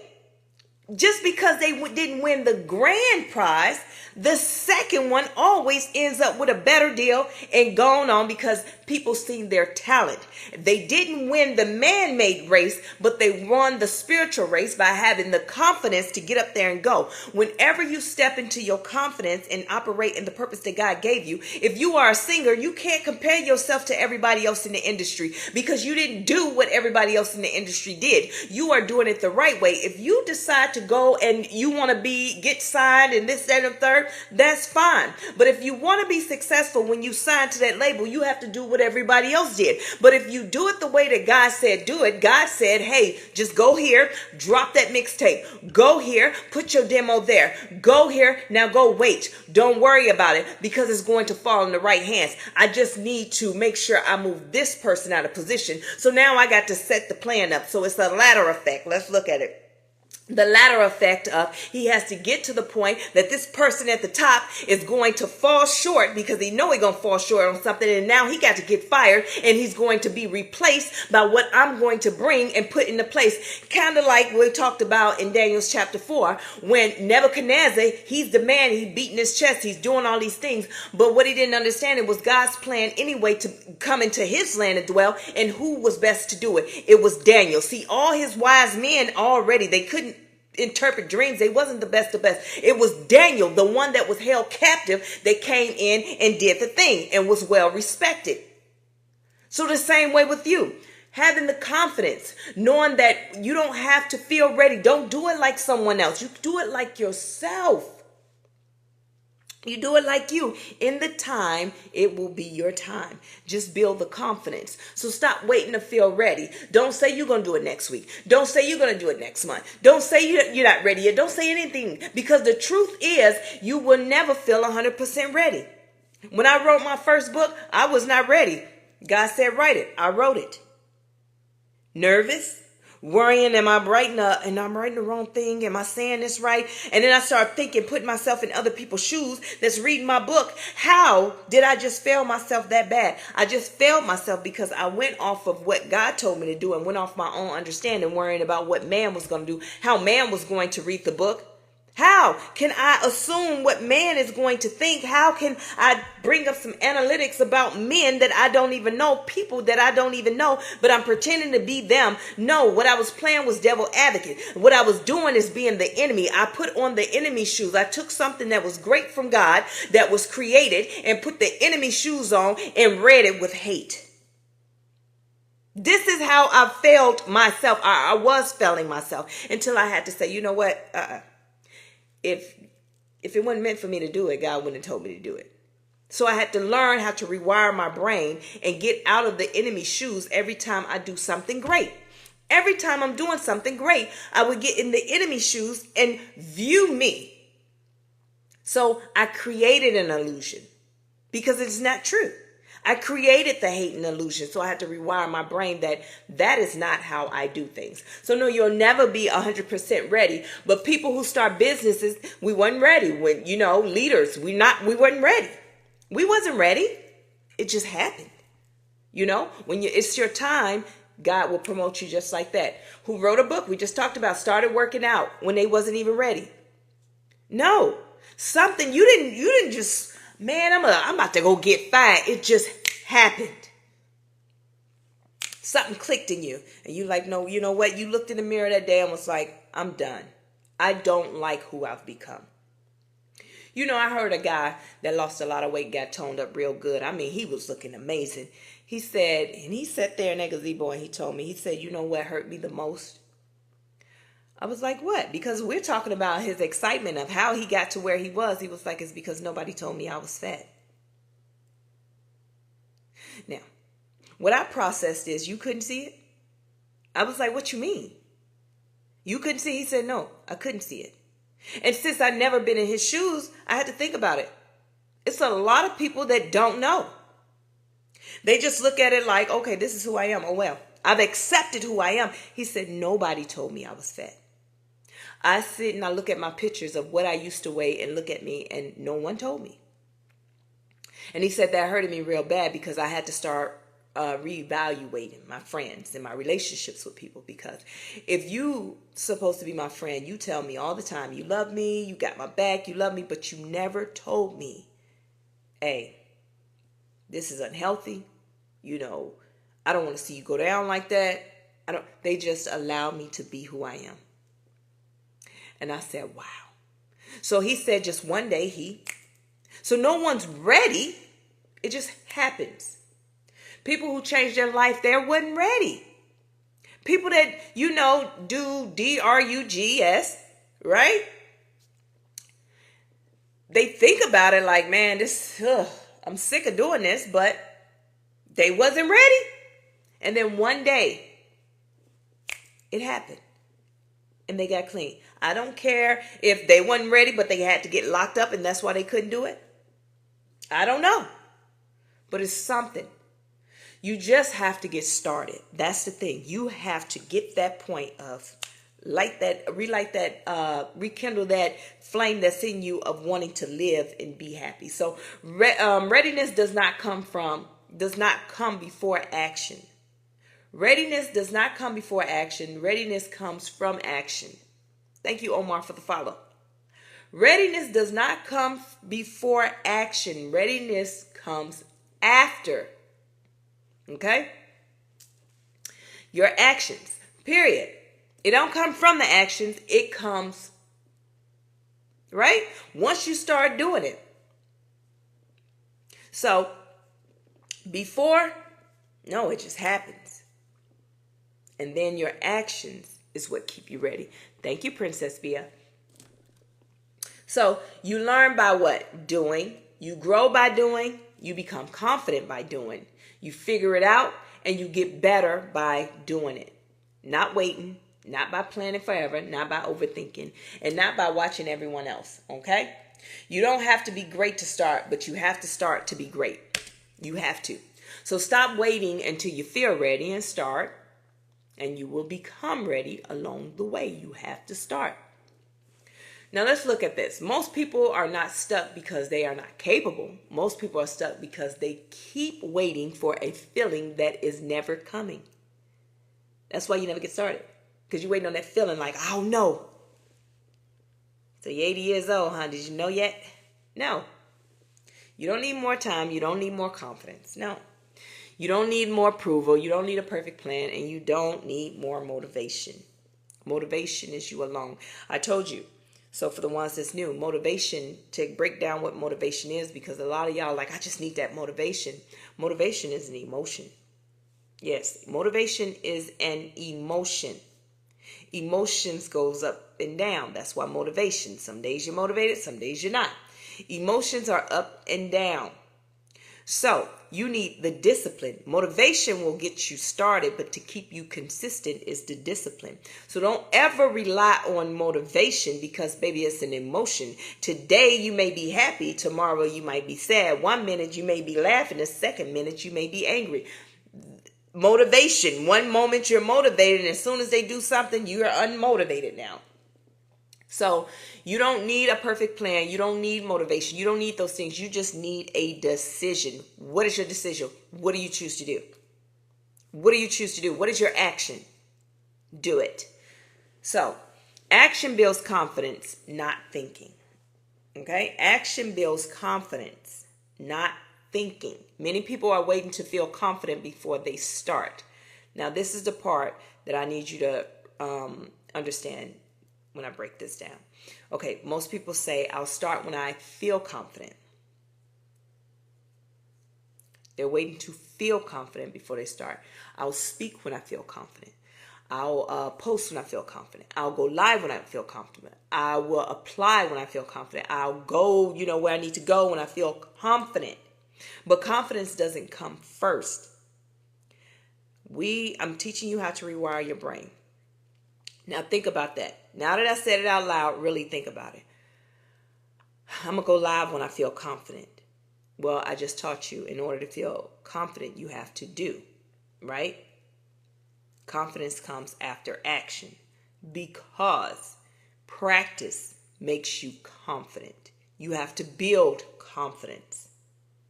Just because they didn't win the grand prize, the second one always ends up with a better deal and going on because people see their talent. They didn't win the man-made race, but they won the spiritual race by having the confidence to get up there and go. Whenever you step into your confidence and operate in the purpose that God gave you, if you are a singer, you can't compare yourself to everybody else in the industry because you didn't do what everybody else in the industry did. You are doing it the right way. If you decide to go and you want to get signed and this, that, and the third, that's fine. But if you want to be successful when you sign to that label, you have to do what everybody else did. But if you do it the way that God said do it, God said, hey, just go here, drop that mixtape, go here, put your demo there, go here, now go wait. Don't worry about it because it's going to fall in the right hands. I just need to make sure I move this person out of position. So now I got to set the plan up. So it's a ladder effect. Let's look at it. The latter effect of he has to get to the point that this person at the top is going to fall short because he know he's going to fall short on something, and now he got to get fired and he's going to be replaced by what I'm going to bring and put into place. Kind of like we talked about in Daniel's chapter 4 when Nebuchadnezzar, he's the man, he's beating his chest, he's doing all these things, but what he didn't understand, it was God's plan anyway to come into his land and dwell, and who was best to do it? It was Daniel. See, all his wise men already, they couldn't interpret dreams. They wasn't the best of best. It was Daniel, the one that was held captive, that came in and did the thing and was well respected. So the same way with you, having the confidence, knowing that you don't have to feel ready. Don't do it like someone else. You do it like yourself. You do it like you. In the time, it will be your time. Just build the confidence. So stop waiting to feel ready. Don't say you're going to do it next week. Don't say you're going to do it next month. Don't say you're not ready yet. Don't say anything, because the truth is you will never feel 100% ready. When I wrote my first book, I was not ready. God said, write it. I wrote it. Nervous. Worrying, am I writing and I'm writing the wrong thing? Am I saying this right? And then I start thinking, putting myself in other people's shoes that's reading my book. How did I just fail myself that bad? I just failed myself because I went off of what God told me to do and went off my own understanding, worrying about what man was going to do, how man was going to read the book. How can I assume what man is going to think? How can I bring up some analytics about men that I don't even know, people that I don't even know, but I'm pretending to be them? No, what I was playing was devil advocate. What I was doing is being the enemy. I put on the enemy shoes. I took something that was great from God, that was created, and put the enemy shoes on and read it with hate. This is how I failed myself. I was failing myself until I had to say, you know what? If it wasn't meant for me to do it, God wouldn't have told me to do it. So I had to learn how to rewire my brain and get out of the enemy's shoes every time I do something great. Every time I'm doing something great, I would get in the enemy's shoes and view me. So I created an illusion because it's not true. I created the hate and illusion. So I had to rewire my brain that is not how I do things. So no, you'll never be 100% ready. But people who start businesses, we wasn't ready. When, leaders, we wasn't ready. We wasn't ready. It just happened. When it's your time, God will promote you just like that. Who wrote a book we just talked about, started working out when they wasn't even ready. No, something you didn't just, man, I'm about to go get fired. It just happened. Something clicked in you. And you like, no, you know what? You looked in the mirror that day and was like, I'm done. I don't like who I've become. I heard a guy that lost a lot of weight, got toned up real good. I mean, he was looking amazing. He said, and he sat there in that gazebo and he told me, he said, you know what hurt me the most? I was like, what? Because we're talking about his excitement of how he got to where he was. He was like, it's because nobody told me I was fat. Now, what I processed is, you couldn't see it? I was like, what you mean? You couldn't see? He said, no, I couldn't see it. And since I'd never been in his shoes, I had to think about it. It's a lot of people that don't know. They just look at it like, okay, this is who I am. Oh, well, I've accepted who I am. He said, nobody told me I was fat. I sit and I look at my pictures of what I used to weigh and look at me, and no one told me. And he said that hurted me real bad because I had to start reevaluating my friends and my relationships with people. Because if you supposed to be my friend, you tell me all the time, you love me, you got my back, you love me, but you never told me, hey, this is unhealthy. You know, I don't want to see you go down like that. They just allow me to be who I am. And I said, wow. So he said just one day so no one's ready. It just happens. People who change their life, they wasn't ready. People that, do drugs, right? They think about it like, man, I'm sick of doing this, but they wasn't ready. And then one day, it happened. And they got clean. I don't care if they wasn't ready, but they had to get locked up and that's why they couldn't do it. I don't know. But it's something. You just have to get started. That's the thing. You have to get that point of rekindle that flame that's in you of wanting to live and be happy. So readiness does not come before action. Readiness does not come before action. Readiness comes from action. Thank you, Omar, for the follow. Readiness does not come before action. Readiness comes after. Okay? Your actions, period. It don't come from the actions. It comes, right? Once you start doing it. So, before, no, it just happens. And then your actions is what keep you ready. Thank you, Princess Bia. So, you learn by what? Doing. You grow by doing. You become confident by doing. You figure it out and you get better by doing it. Not waiting, not by planning forever, not by overthinking, and not by watching everyone else, okay? You don't have to be great to start, but you have to start to be great. You have to. So stop waiting until you feel ready and start, and you will become ready along the way. You have to start. Now let's look at this. Most people are not stuck because they are not capable. Most people are stuck because they keep waiting for a feeling that is never coming. That's why you never get started. Because you're waiting on that feeling like, I don't know. So you're 80 years old, huh? Did you know yet? No. You don't need more time. You don't need more confidence. No. You don't need more approval. You don't need a perfect plan. And you don't need more motivation. Motivation is you alone. I told you. So for the ones that's new, motivation, to break down what motivation is, because a lot of y'all like, I just need that motivation. Motivation is an emotion. Yes, motivation is an emotion. Emotions goes up and down. That's why motivation. Some days you're motivated, some days you're not. Emotions are up and down. So you need the discipline. Motivation will get you started, but to keep you consistent is the discipline. So don't ever rely on motivation because, baby, it's an emotion. Today you may be happy. Tomorrow you might be sad. 1 minute you may be laughing. The second minute you may be angry. Motivation. One moment you're motivated, and as soon as they do something, you're unmotivated now. So you don't need a perfect plan. You don't need motivation. You don't need those things. You just need a decision. What is your decision? What do you choose to do? What do you choose to do? What is your action? Do it. So action builds confidence, not thinking. Okay? Action builds confidence, not thinking. Many people are waiting to feel confident before they start. Now, this is the part that I need you to understand when I break this down. Okay, most people say, I'll start when I feel confident. They're waiting to feel confident before they start. I'll speak when I feel confident. I'll post when I feel confident. I'll go live when I feel confident. I will apply when I feel confident. I'll go, where I need to go when I feel confident. But confidence doesn't come first. I'm teaching you how to rewire your brain. Now think about that. Now that I said it out loud, really think about it. I'm going to go live when I feel confident. Well, I just taught you in order to feel confident, you have to do, right? Confidence comes after action because practice makes you confident. You have to build confidence.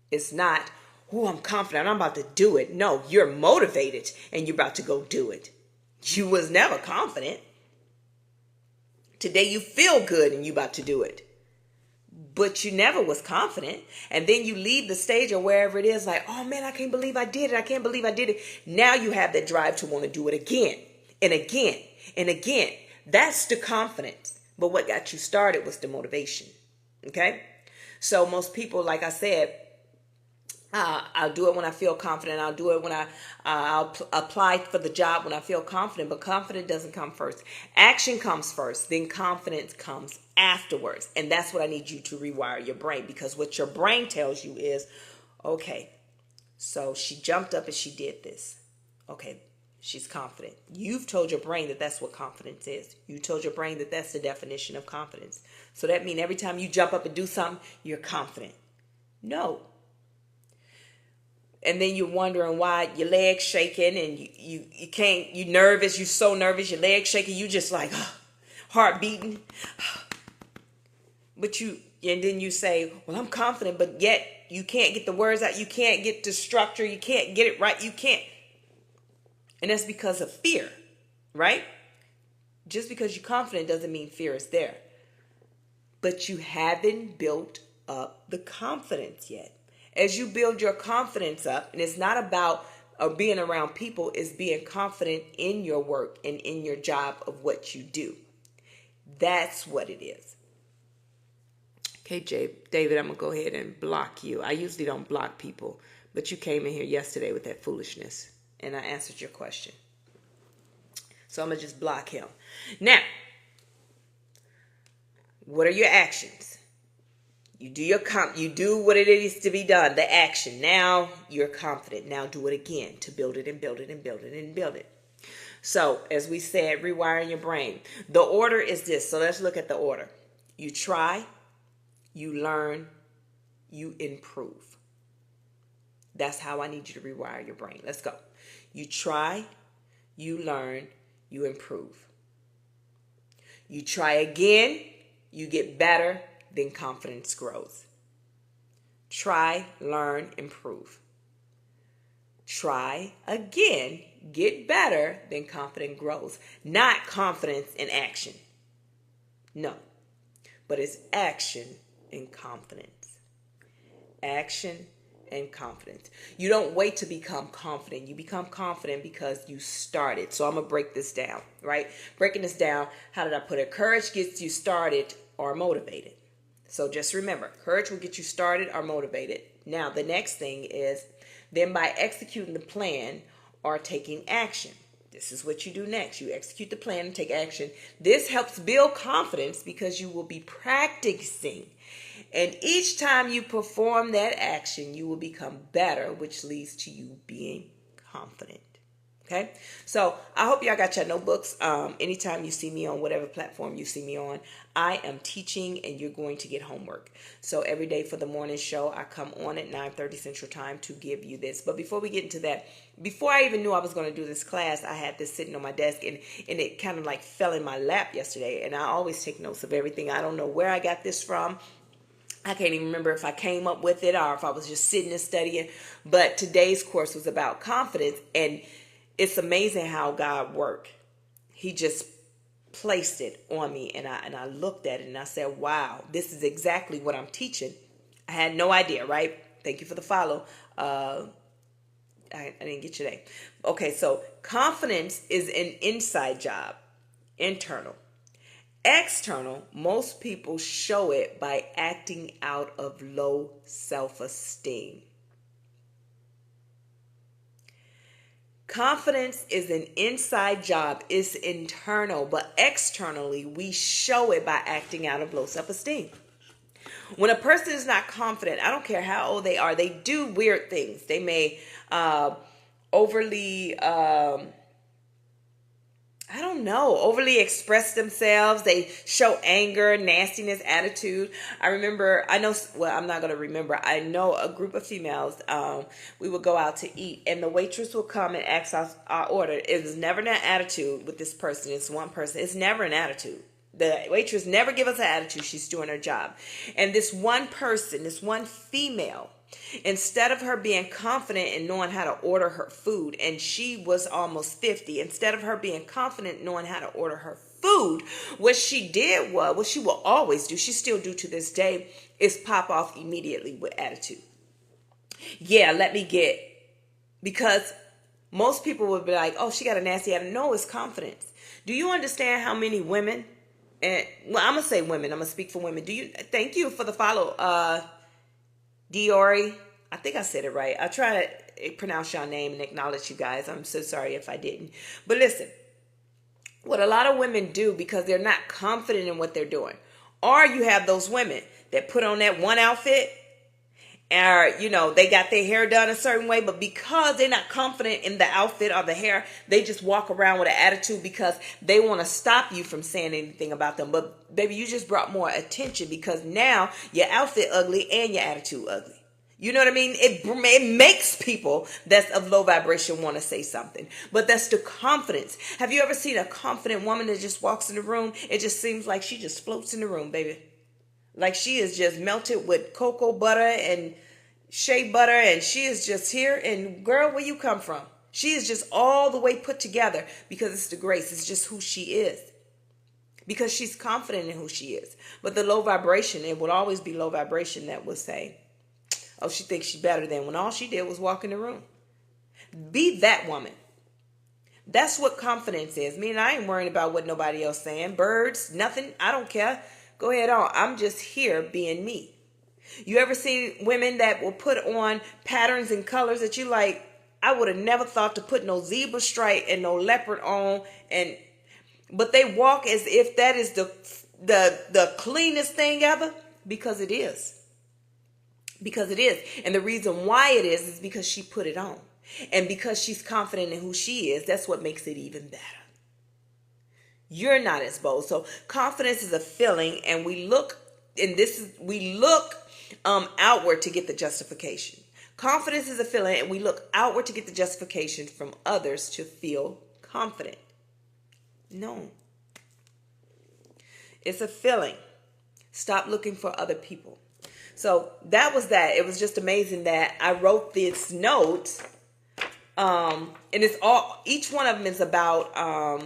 It's not, oh, I'm confident, I'm about to do it. No, you're motivated and you're about to go do it. You was never confident. Today you feel good and you about to do it. But you never was confident. And then you leave the stage or wherever it is like, oh man, I can't believe I did it. I can't believe I did it. Now you have that drive to want to do it again and again and again. That's the confidence. But what got you started was the motivation. Okay? So most people, like I said, I'll do it when I feel confident. I'll do it when I'll apply for the job when I feel confident. But confidence doesn't come first. Action comes first. Then confidence comes afterwards. And that's what I need you to rewire your brain. Because what your brain tells you is, okay, so she jumped up and she did this. Okay, she's confident. You've told your brain that that's what confidence is. You told your brain that that's the definition of confidence. So that means every time you jump up and do something, you're confident. No. And then you're wondering why your legs shaking and you can't, you're nervous, you're so nervous, your legs shaking, you just like, heart beating. And then you say, well, I'm confident, but yet you can't get the words out, you can't get the structure, you can't get it right, you can't. And that's because of fear, right? Just because you're confident doesn't mean fear is there. But you haven't built up the confidence yet. As you build your confidence up, and it's not about being around people, it's being confident in your work and in your job of what you do. That's what it is. Okay, David, I'm going to go ahead and block you. I usually don't block people, but you came in here yesterday with that foolishness, and I answered your question. So I'm going to just block him. Now, what are your actions? You do what it is to be done, the action. Now you're confident. Now do it again to build it and build it and build it and build it. So as we said, rewiring your brain. The order is this. So let's look at the order. You try, you learn, you improve. That's how I need you to rewire your brain. Let's go. You try, you learn, you improve. You try again, you get better, then confidence grows. Try, learn, improve. Try again, get better, then confidence grows. Not confidence in action. No, but it's action and confidence. Action and confidence. You don't wait to become confident. You become confident because you started. So I'm going to break this down, right? Breaking this down, how did I put it? Courage gets you started or motivated. So just remember, courage will get you started or motivated. Now, the next thing is then by executing the plan or taking action. This is what you do next. You execute the plan and take action. This helps build confidence because you will be practicing. And each time you perform that action, you will become better, which leads to you being confident. Okay, so I hope y'all got your notebooks. Anytime you see me on whatever platform you see me on, I am teaching and you're going to get homework. So every day for the morning show, I come on at 9:30 Central Time to give you this. But before we get into that, before I even knew I was going to do this class, I had this sitting on my desk and it kind of like fell in my lap yesterday. And I always take notes of everything. I don't know where I got this from. I can't even remember if I came up with it or if I was just sitting and studying. But today's course was about confidence, and it's amazing how God worked. He just placed it on me, and I looked at it and I said, wow, this is exactly what I'm teaching. I had no idea, right? Thank you for the follow. I didn't get your name. Okay, so confidence is an inside job, internal. External, most people show it by acting out of low self-esteem. Confidence is an inside job. It's internal, but externally, we show it by acting out of low self-esteem. When a person is not confident, I don't care how old they are, they do weird things. They may overly, how I don't know, overly express themselves. They show anger, nastiness, attitude. I know, well, I'm not going to remember. I know a group of females, we would go out to eat and the waitress will come and ask us our order. It was never an attitude with this person. It's one person. It's never an attitude. The waitress never give us an attitude. She's doing her job. And this one person, this one female, instead of her being confident in knowing how to order her food, and she was almost 50, instead of her being confident knowing how to order her food, what she did was, what she will always do, she still do to this day, is pop off immediately with attitude. Yeah, let me get, because most people would be like, oh, she got a nasty attitude. No, it's confidence. Do you understand how many women, and well, I'm going to say women, I'm going to speak for women. Thank you for the follow, Diori. I think I said it right. I try to pronounce your name and acknowledge you guys. I'm so sorry if I didn't. But listen, what a lot of women do because they're not confident in what they're doing. Or you have those women that put on that one outfit and, you know, they got their hair done a certain way, but because they're not confident in the outfit or the hair, they just walk around with an attitude because they want to stop you from saying anything about them. But baby, you just brought more attention because now your outfit ugly and your attitude ugly. You know what I mean? It makes people that's of low vibration want to say something. But that's the confidence. Have you ever seen a confident woman that just walks in the room? It just seems like she just floats in the room, baby. Like she is just melted with cocoa butter and shea butter, and she is just here. And girl, where you come from? She is just all the way put together because it's the grace. It's just who she is. Because she's confident in who she is. But the low vibration, it will always be low vibration that will say, oh, she thinks she's better than when all she did was walk in the room. Be that woman. That's what confidence is. Me and I ain't worrying about what nobody else saying. Birds, nothing. I don't care. Go ahead on. I'm just here being me. You ever seen women that will put on patterns and colors that you like, I would have never thought to put no zebra stripe and no leopard on, but they walk as if that is the cleanest thing ever, because it is. Because it is. And the reason why it is because she put it on. And because she's confident in who she is, that's what makes it even better. You're not as bold. So confidence is a feeling, and we look outward to get the justification. Confidence is a feeling, and we look outward to get the justification from others to feel confident. No. It's a feeling. Stop looking for other people. So that was that. It was just amazing that I wrote this note. And it's all, each one of them is about,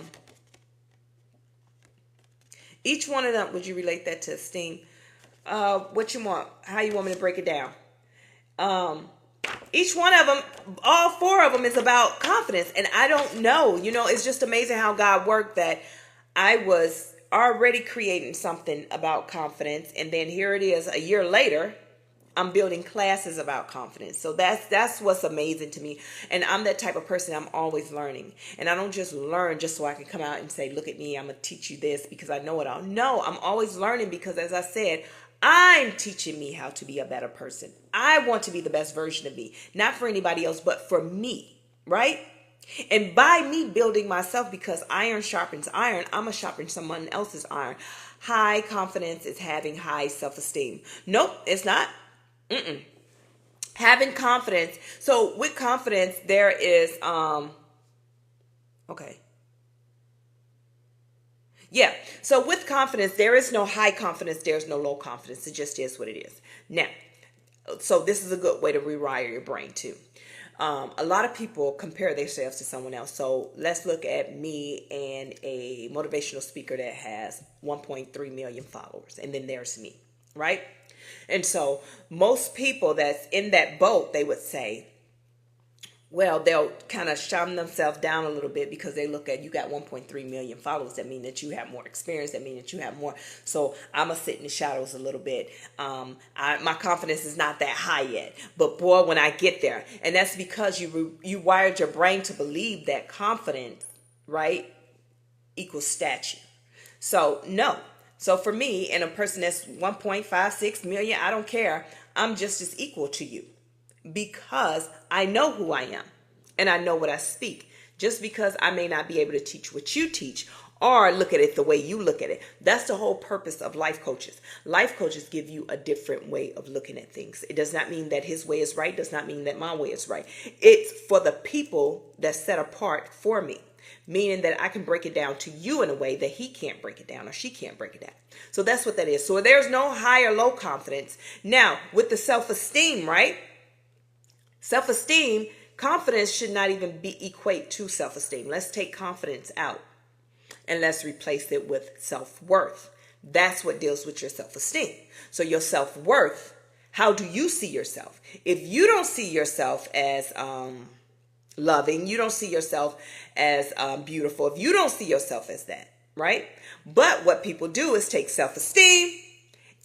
each one of them, would you relate that to esteem? What you want, how you want me to break it down? Each one of them, all four of them is about confidence. And I don't know, it's just amazing how God worked that I was already creating something about confidence, and then here it is a year later, I'm building classes about confidence. So that's what's amazing to me. And I'm that type of person. I'm always learning, and I don't just learn just so I can come out and say, look at me, I'm gonna teach you this because I know it all. No, I'm always learning because, as I said, I'm teaching me how to be a better person. I want to be the best version of me, not for anybody else, but for me, right? And by me building myself, because iron sharpens iron, I'm going to sharpen someone else's iron. High confidence is having high self-esteem. Nope, it's not. Having confidence. So with confidence, there is, okay. Yeah. So with confidence, there is no high confidence. There's no low confidence. It just is what it is. Now, so this is a good way to rewire your brain too. A lot of people compare themselves to someone else. So let's look at me and a motivational speaker that has 1.3 million followers. And then there's me, right? And so most people that's in that boat, they would say, well, they'll kind of shine themselves down a little bit because they look at, you got 1.3 million followers. That mean that you have more experience. That mean that you have more. So I'm going to sit in the shadows a little bit. My confidence is not that high yet. But boy, when I get there, and that's because you wired your brain to believe that confidence, right, equals stature. So no. So for me, and a person that's 1.56 million, I don't care. I'm just as equal to you. Because I know who I am and I know what I speak. Just because I may not be able to teach what you teach or look at it the way you look at it. That's the whole purpose of life coaches. Life coaches give you a different way of looking at things. It does not mean that his way is right. Does not mean that my way is right. It's for the people that's set apart for me. Meaning that I can break it down to you in a way that he can't break it down or she can't break it down. So that's what that is. So there's no high or low confidence. Now, with the self-esteem, right? Self-esteem, confidence should not even be equate to self-esteem. Let's take confidence out and let's replace it with self-worth. That's what deals with your self-esteem. So your self-worth, how do you see yourself? If you don't see yourself as loving, you don't see yourself as beautiful, if you don't see yourself as that, right? But what people do is take self-esteem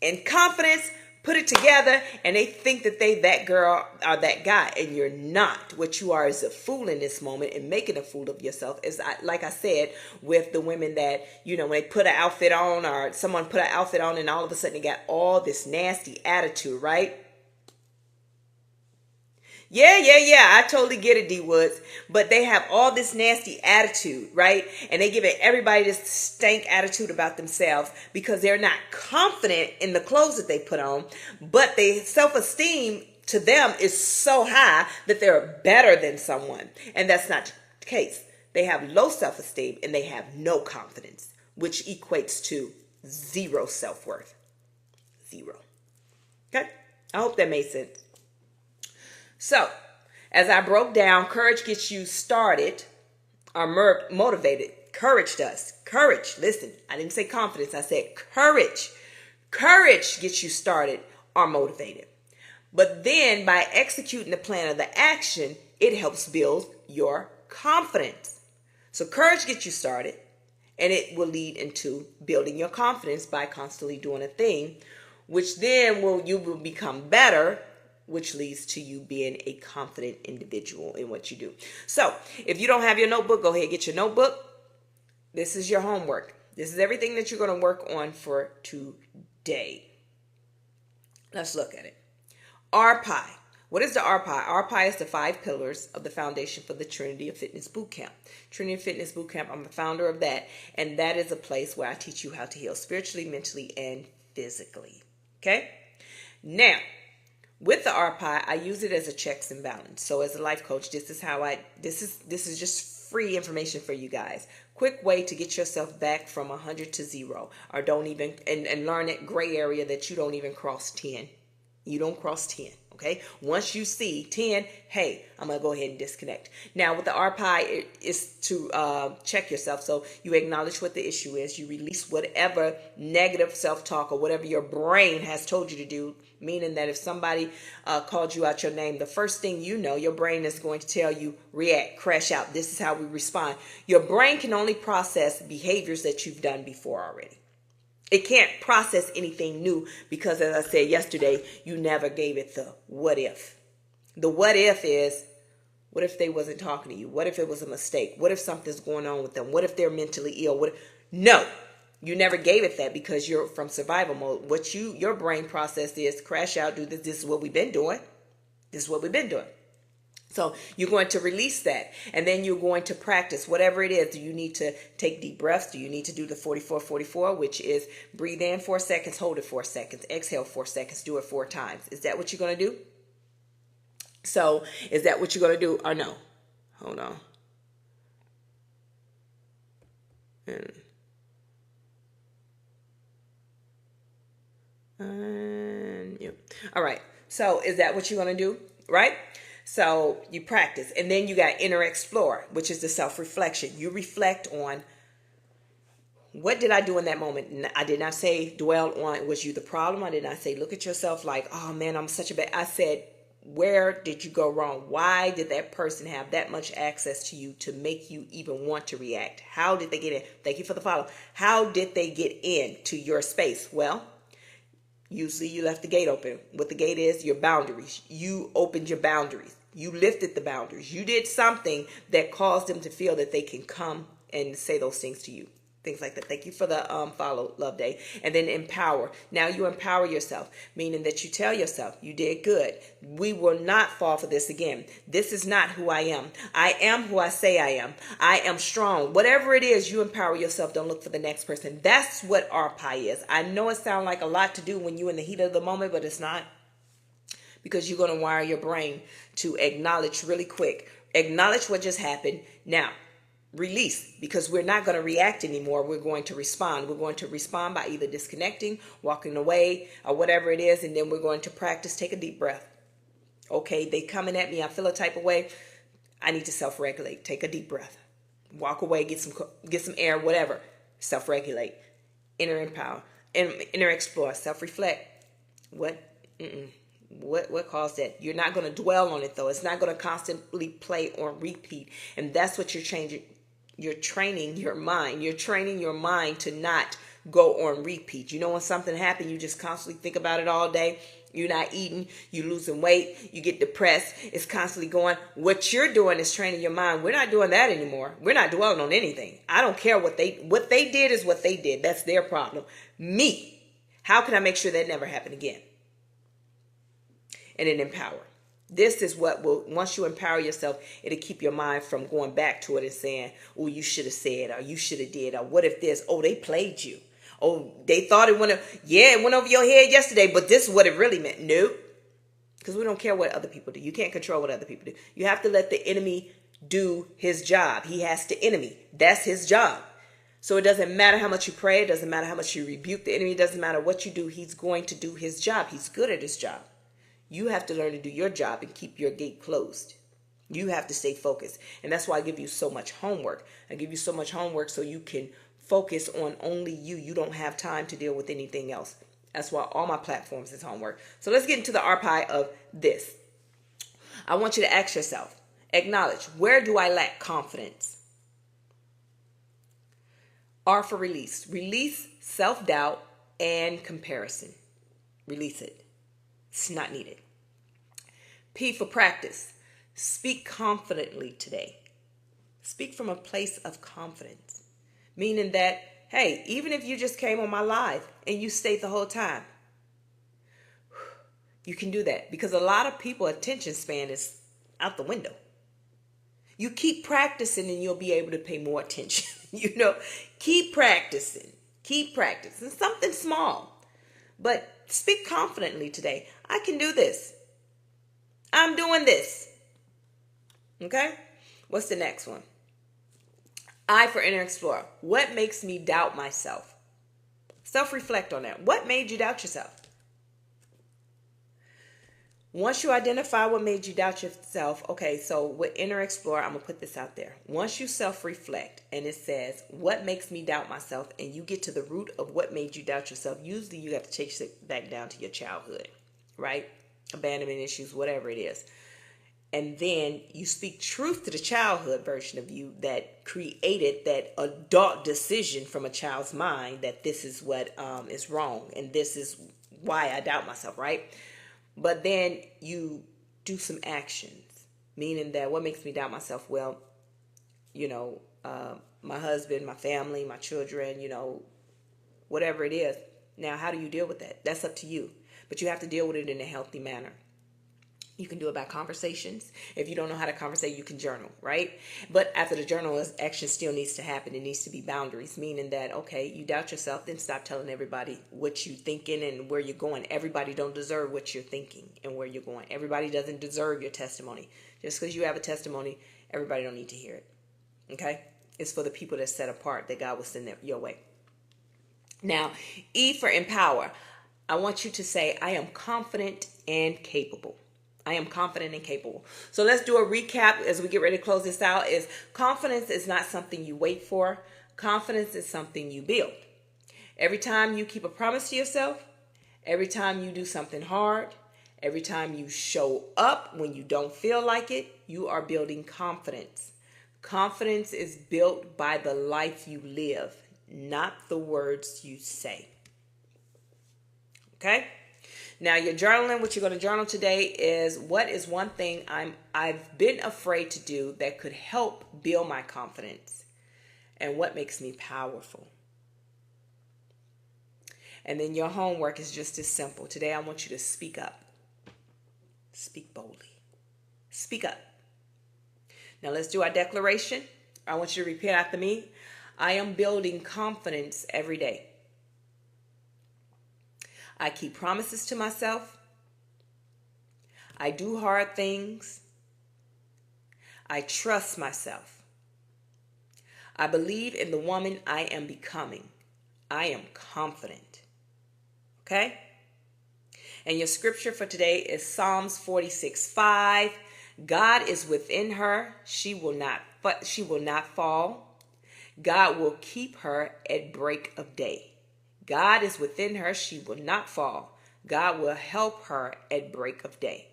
and confidence, put it together, and they think that they that girl or that guy, and you're not. What you are is a fool in this moment and making a fool of yourself. Like I said, with the women that, you know, when they put an outfit on or someone put an outfit on and all of a sudden they got all this nasty attitude, right? Yeah. I totally get it, D Woods. But they have all this nasty attitude, right? And they give everybody this stank attitude about themselves because they're not confident in the clothes that they put on. But their self-esteem to them is so high that they're better than someone. And that's not the case. They have low self-esteem and they have no confidence, which equates to zero self-worth. Zero. Okay? I hope that made sense. So, as I broke down, courage gets you started or motivated. Courage does. Courage. Listen, I didn't say confidence. I said courage. Courage gets you started or motivated. But then by executing the plan of the action, it helps build your confidence. So courage gets you started and it will lead into building your confidence by constantly doing a thing, which then you will become better, which leads to you being a confident individual in what you do. So if you don't have your notebook, go ahead, get your notebook. This is your homework. This is everything that you're going to work on for today. Let's look at it. ARPIE. What is the ARPIE? ARPIE is the 5 pillars of the foundation for the Trinity of Fitness Bootcamp. Trinity of Fitness Bootcamp, I'm the founder of that. And that is a place where I teach you how to heal spiritually, mentally, and physically. Okay? Now, with the ARPIE, I use it as a checks and balance. So as a life coach, this is just free information for you guys. Quick way to get yourself back from 100 to 0, or don't even, and learn that gray area that you don't even cross 10. You don't cross 10. Okay. Once you see 10, hey, I'm going to go ahead and disconnect. Now with the ARPIE, it is to check yourself. So you acknowledge what the issue is. You release whatever negative self-talk or whatever your brain has told you to do. Meaning that if somebody called you out your name, the first thing you know, your brain is going to tell you, react, crash out. This is how we respond. Your brain can only process behaviors that you've done before already. It can't process anything new because, as I said yesterday, you never gave it the what if. The what if is, what if they wasn't talking to you? What if it was a mistake? What if something's going on with them? What if they're mentally ill? No, you never gave it that because you're from survival mode. What your brain process is crash out, do this. This is what we've been doing. This is what we've been doing. So you're going to release that, and then you're going to practice whatever it is. Do you need to take deep breaths? Do you need to do the 44-44, which is breathe in 4 seconds, hold it 4 seconds, exhale 4 seconds, do it 4 times. Is that what you're going to do? So is that what you're going to do or no? Hold on. All right. So is that what you're going to do? Right? So you practice, and then you got inner explore, which is the self-reflection. You reflect on, what did I do in that moment? I did not say dwell on, was you the problem? I did not say look at yourself like, oh man, I'm such a bad. I said, where did you go wrong? Why did that person have that much access to you to make you even want to react? How did they get in? Thank you for the follow. How did they get into your space? Well, usually you left the gate open. What the gate is, your boundaries. You opened your boundaries. You lifted the boundaries. You did something that caused them to feel that they can come and say those things to you. things like that. Thank you for the follow, Love Day. And then empower. Now you empower yourself, meaning that you tell yourself you did good. We will not fall for this again. This is not who I am. I am who I say I am. I am strong. Whatever it is, you empower yourself. Don't look for the next person. That's what ARPIE is. I know it sounds like a lot to do when you're in the heat of the moment, but it's not, because you're going to wire your brain to acknowledge really quick. Acknowledge what just happened. Now, release, because we're not going to react anymore. We're going to respond. We're going to respond by either disconnecting, walking away, or whatever it is. And then we're going to practice. Take a deep breath. Okay, they coming at me. I feel a type of way. I need to self-regulate. Take a deep breath. Walk away. Get some air. Whatever. Self-regulate. Inner empower. Inner explore. Self-reflect. What caused that? You're not going to dwell on it, though. It's not going to constantly play on repeat. And that's what you're changing. You're training your mind. You're training your mind to not go on repeat. You know, when something happened, you just constantly think about it all day. You're not eating. You're losing weight. You get depressed. It's constantly going. What you're doing is training your mind. We're not doing that anymore. We're not dwelling on anything. I don't care what they did is what they did. That's their problem. Me. How can I make sure that never happen again? And then empower. This is what will, once you empower yourself, it'll keep your mind from going back to it and saying, oh, you should have said, or you should have did, or what if this, oh, they played you. Oh, they thought it went, it went over your head yesterday, but this is what it really meant. Nope. Because we don't care what other people do. You can't control what other people do. You have to let the enemy do his job. He has to enemy. That's his job. So it doesn't matter how much you pray. It doesn't matter how much you rebuke the enemy. It doesn't matter what you do. He's going to do his job. He's good at his job. You have to learn to do your job and keep your gate closed. You have to stay focused. And that's why I give you so much homework. I give you so much homework so you can focus on only you. You don't have time to deal with anything else. That's why all my platforms is homework. So let's get into the ARPIE of this. I want you to ask yourself, acknowledge, where do I lack confidence? R for release. Release self-doubt and comparison. Release it. It's not needed. P for practice. Speak confidently today. Speak from a place of confidence. Meaning that, hey, even if you just came on my live and you stayed the whole time, you can do that. Because a lot of people attention span is out the window. You keep practicing and you'll be able to pay more attention. Keep practicing. Keep practicing. Something small. But speak confidently today. I can do this. I'm doing this. Okay? What's the next one? I for inner explorer. What makes me doubt myself? Self-reflect on that. What made you doubt yourself? Once you identify what made you doubt yourself, okay, so with Inner Explorer, I'm going to put this out there. Once you self-reflect and it says, what makes me doubt myself, and you get to the root of what made you doubt yourself, usually you have to chase it back down to your childhood, right? Abandonment issues, whatever it is. And then you speak truth to the childhood version of you that created that adult decision from a child's mind that this is what is wrong and this is why I doubt myself, right? But then you do some actions, meaning that what makes me doubt myself? Well, my husband, my family, my children, whatever it is. Now, how do you deal with that? That's up to you. But you have to deal with it in a healthy manner. You can do it by conversations. If you don't know how to conversate, you can journal, right? But after the journal, action still needs to happen. It needs to be boundaries, meaning that, okay, you doubt yourself, then stop telling everybody what you're thinking and where you're going. Everybody don't deserve what you're thinking and where you're going. Everybody doesn't deserve your testimony. Just because you have a testimony, everybody don't need to hear it, okay? It's for the people that's set apart that God will send your way. Now, E for empower. I want you to say, I am confident and capable. I am confident and capable. So let's do a recap as we get ready to close this out. Is confidence is not something you wait for. Confidence is something you build. Every time you keep a promise to yourself, every time you do something hard, every time you show up when you don't feel like it, you are building confidence. Confidence is built by the life you live, not the words you say. Okay? Now, your journaling, what you're going to journal today is, what is one thing I've been afraid to do that could help build my confidence? And what makes me powerful? And then your homework is just as simple. Today I want you to speak up. Speak boldly. Speak up. Now let's do our declaration. I want you to repeat after me. I am building confidence every day. I keep promises to myself. I do hard things. I trust myself. I believe in the woman I am becoming. I am confident. Okay? And your scripture for today is Psalms 46:5. God is within her. She will not fall. God will keep her at break of day. God is within her. She will not fall. God will help her at break of day.